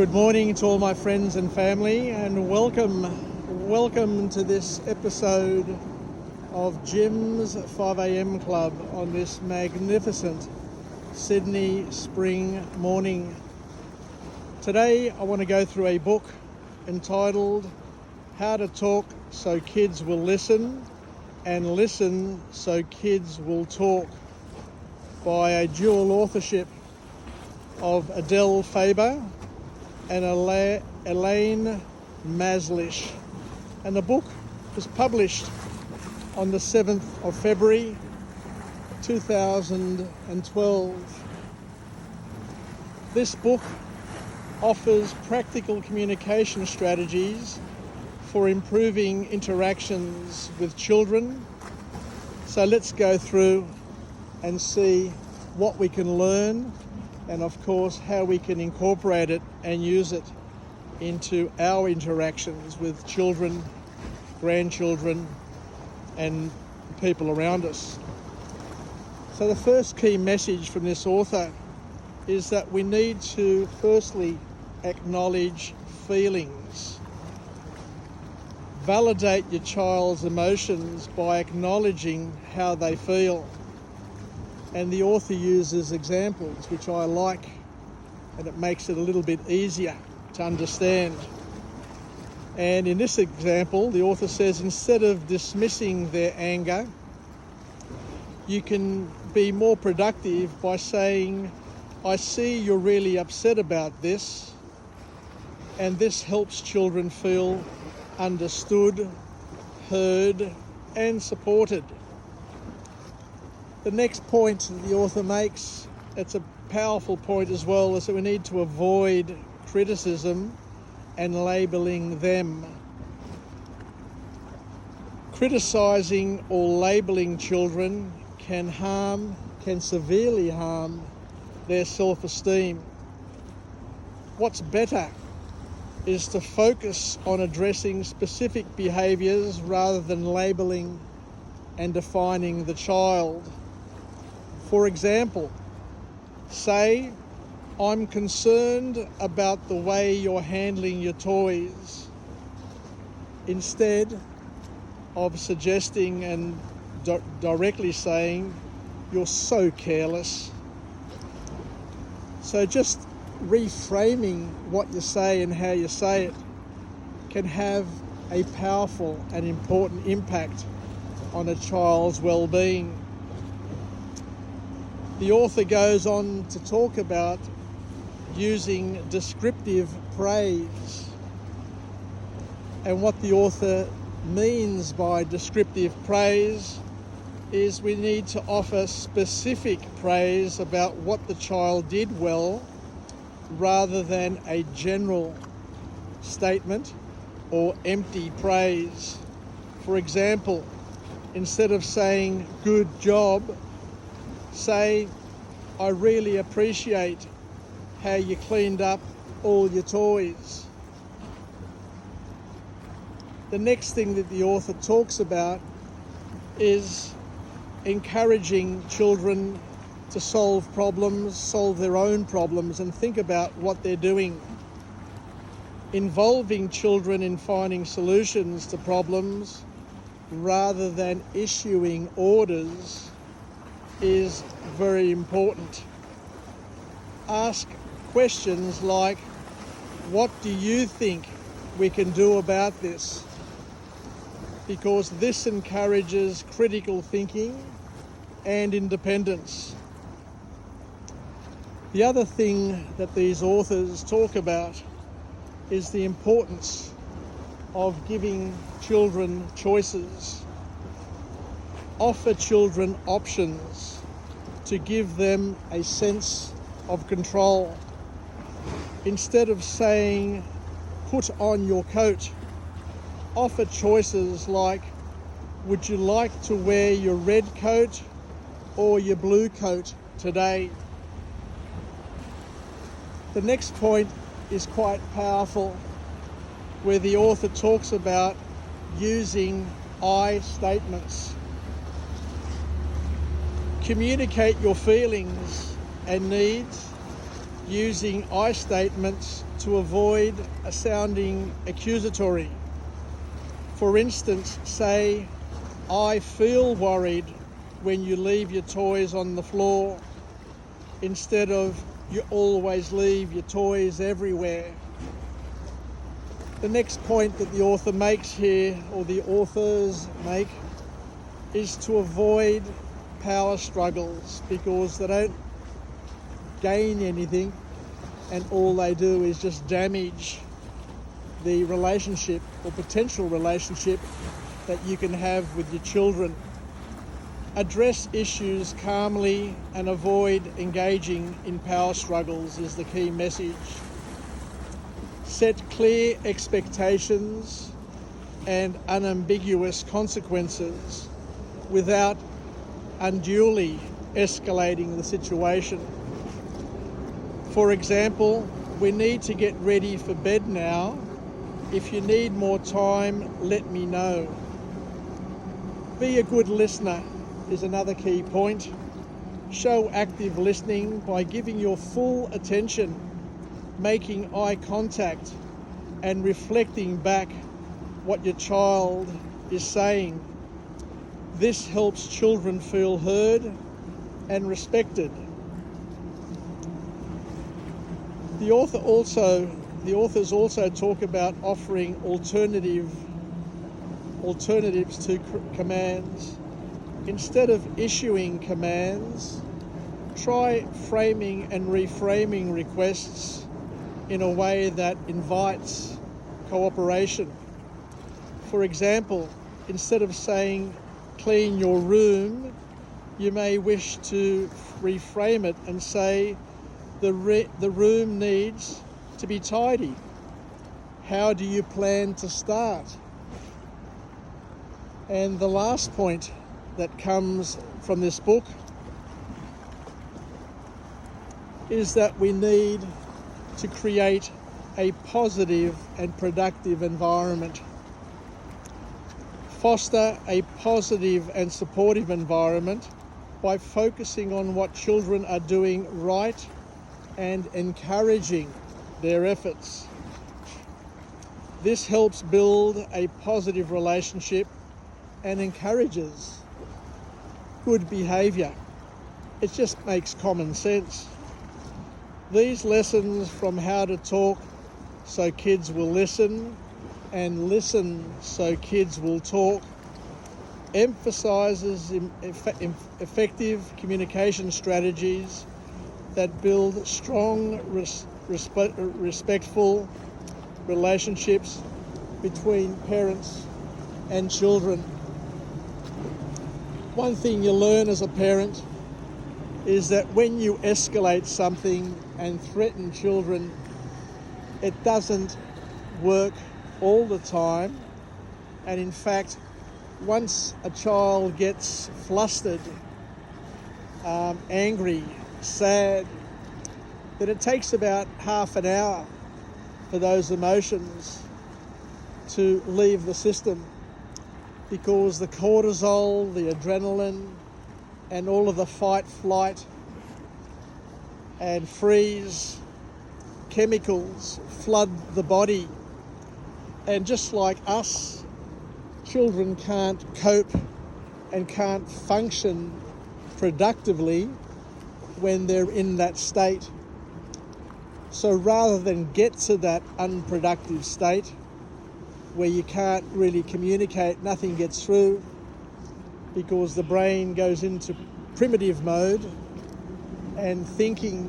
Good morning to all my friends and family, and welcome to this episode of Jim's 5am Club on this magnificent Sydney spring morning. Today I want to go through a book entitled How to Talk So Kids Will Listen and Listen So Kids Will Talk by a dual authorship of Adele Faber and Elaine Maslish. And the book was published on the 7th of February 2012. This book offers practical communication strategies for improving interactions with children. So let's go through and see what we can learn, and of course how we can incorporate it and use it into our interactions with children, grandchildren, and people around us. So the first key message from this author is that we need to firstly acknowledge feelings. Validate your child's emotions by acknowledging how they feel. And the author uses examples which I like, and it makes it a little bit easier to understand. And in this example, the author says instead of dismissing their anger, you can be more productive by saying, I see you're really upset about this, and this helps children feel understood, heard, and supported. The next point the author makes, it's a powerful point as well, is that we need to avoid criticism and labelling them. Criticising or labelling children can severely harm their self-esteem. What's better is to focus on addressing specific behaviours rather than labelling and defining the child. For example, say, I'm concerned about the way you're handling your toys, instead of suggesting and directly saying, you're so careless. So just reframing what you say and how you say it can have a powerful and important impact on a child's well-being. The author goes on to talk about using descriptive praise. And what the author means by descriptive praise is we need to offer specific praise about what the child did well rather than a general statement or empty praise. For example, instead of saying good job, say, I really appreciate how you cleaned up all your toys. The next thing that the author talks about is encouraging children to solve their own problems, and think about what they're doing. Involving children in finding solutions to problems rather than issuing orders is very important. Ask questions like, what do you think we can do about this? Because this encourages critical thinking and independence. The other thing that these authors talk about is the importance of giving children choices. Offer children options to give them a sense of control. Instead of saying, put on your coat, offer choices like, would you like to wear your red coat or your blue coat today? The next point is quite powerful, where the author talks about using I statements. Communicate your feelings and needs using I statements to avoid sounding accusatory. For instance, say, "I feel worried when you leave your toys on the floor," instead of "you always leave your toys everywhere." The next point that the author makes here, or the authors make, is to avoid power struggles, because they don't gain anything and all they do is just damage the relationship or potential relationship that you can have with your children. Address issues calmly and avoid engaging in power struggles is the key message. Set clear expectations and unambiguous consequences without unduly escalating the situation. For example, "We need to get ready for bed now. If you need more time, let me know." Be a good listener is another key point. Show active listening by giving your full attention, making eye contact, and reflecting back what your child is saying. This helps children feel heard and respected. The authors also talk about offering alternatives to commands. Instead of issuing commands, try framing and reframing requests in a way that invites cooperation. For example, instead of saying, "clean your room," you may wish to reframe it and say, the room needs to be tidy. How do you plan to start?" And the last point that comes from this book is that we need to create a positive and productive environment. Foster a positive and supportive environment by focusing on what children are doing right and encouraging their efforts. This helps build a positive relationship and encourages good behaviour. It just makes common sense. These lessons from How to Talk So Kids Will Listen and Listen So Kids Will Talk emphasises effective communication strategies that build strong, respectful relationships between parents and children. One thing you learn as a parent is that when you escalate something and threaten children, it doesn't work all the time. And in fact, once a child gets flustered, angry, sad, then it takes about half an hour for those emotions to leave the system, because the cortisol, the adrenaline, and all of the fight, flight, and freeze chemicals flood the body. And just like us, children can't cope and can't function productively when they're in that state. So rather than get to that unproductive state where you can't really communicate, nothing gets through because the brain goes into primitive mode and thinking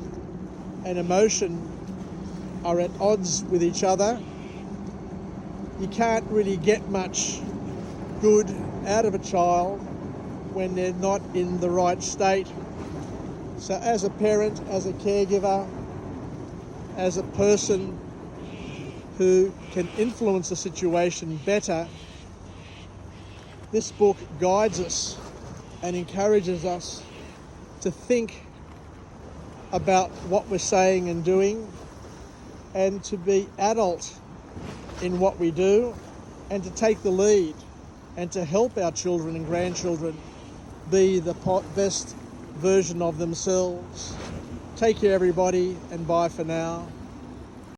and emotion are at odds with each other, you can't really get much good out of a child when they're not in the right state. So as a parent, as a caregiver, as a person who can influence a situation better, this book guides us and encourages us to think about what we're saying and doing, and to be adult in what we do, and to take the lead and to help our children and grandchildren be the best version of themselves. Take care, everybody, and bye for now.